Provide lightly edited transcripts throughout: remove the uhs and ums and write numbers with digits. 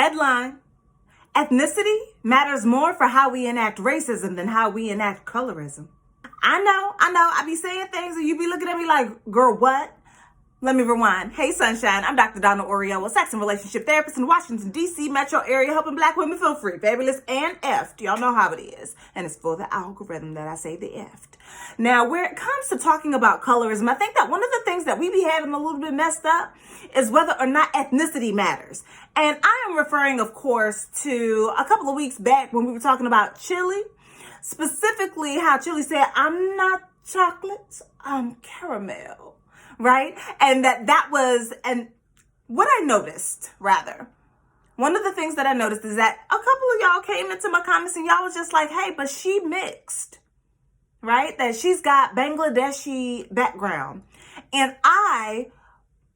Headline: Ethnicity matters more for how we enact racism than how we enact colorism. I know. I be saying things and you be looking at me like, girl, what? Let me rewind. Hey, sunshine. I'm Dr. Donna Oreo, a sex and relationship therapist in the Washington, D.C. metro area, helping Black women feel free, fabulous, and effed. Y'all know how it is. And it's for the algorithm that I say the effed. Now, where it comes to talking about colorism, I think that one of the things that we be having a little bit messed up is whether or not ethnicity matters. And I am referring, of course, to a couple of weeks back when we were talking about Chilli. Specifically, how Chilli said, "I'm not chocolate, I'm caramel." Right? And that was, and what I noticed, rather, one of the things that I noticed is that a couple of y'all came into my comments and y'all was just like, hey, but she mixed, right? That she's got Bangladeshi background. And I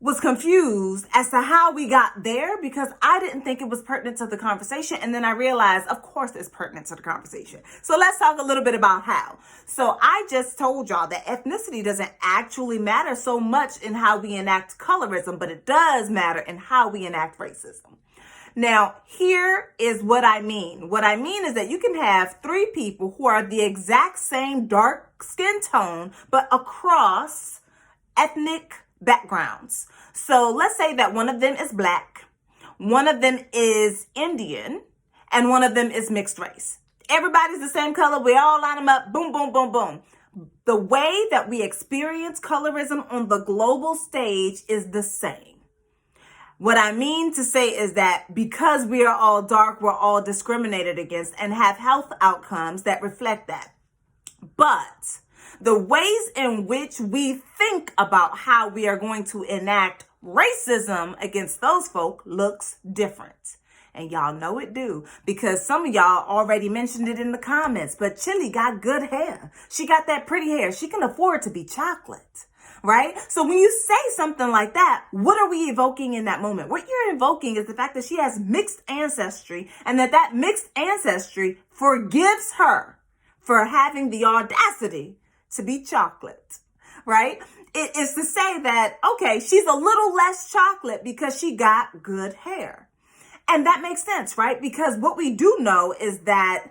was confused as to how we got there because I didn't think it was pertinent to the conversation. And then I realized, of course, it's pertinent to the conversation. So let's talk a little bit about how. So I just told y'all that ethnicity doesn't actually matter so much in how we enact colorism, but it does matter in how we enact racism. Now, here is what I mean. What I mean is that you can have three people who are the exact same dark skin tone, but across ethnic backgrounds. So let's say that one of them is Black, one of them is Indian, and one of them is mixed race. Everybody's the same color. We all line them up. Boom, boom, boom, boom. The way that we experience colorism on the global stage is the same. What I mean to say is that because we are all dark, we're all discriminated against and have health outcomes that reflect that. But the ways in which we think about how we are going to enact racism against those folk looks different. And y'all know it do, because some of y'all already mentioned it in the comments, but Chilli got good hair. She got that pretty hair. She can afford to be chocolate, right? So when you say something like that, what are we evoking in that moment? What you're invoking is the fact that she has mixed ancestry and that mixed ancestry forgives her for having the audacity to be chocolate, right? It is to say that, okay, she's a little less chocolate because she got good hair. And that makes sense, right? Because what we do know is that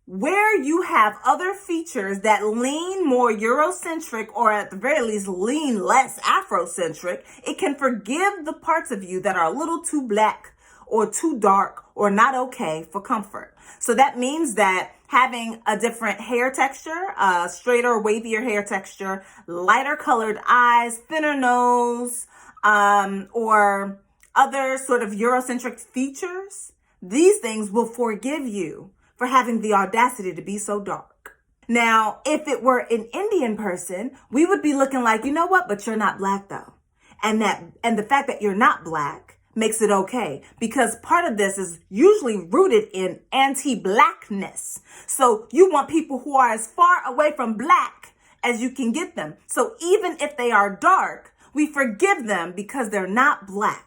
where you have other features that lean more Eurocentric or at the very least lean less Afrocentric, it can forgive the parts of you that are a little too Black or too dark or not okay for comfort. So that means that having a different hair texture, straighter, wavier hair texture, lighter colored eyes, thinner nose, or other sort of Eurocentric features, these things will forgive you for having the audacity to be so dark. Now, if it were an Indian person, we would be looking like, you know what, but you're not Black though. And the fact that you're not Black makes it okay, because part of this is usually rooted in anti-Blackness. So you want people who are as far away from Black as you can get them. So even if they are dark, we forgive them because they're not Black.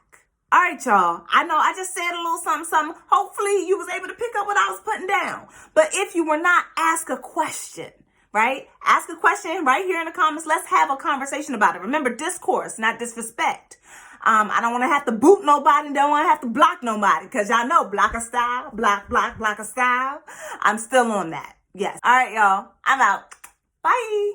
All right, y'all. I know I just said a little something. Hopefully you was able to pick up what I was putting down. But if you were not, ask a question, right? Ask a question right here in the comments. Let's have a conversation about it. Remember, discourse, not disrespect. I don't want to have to boot nobody. Don't want to have to block nobody, because y'all know blocker style, blocker style. I'm still on that. Yes. All right, y'all. I'm out. Bye.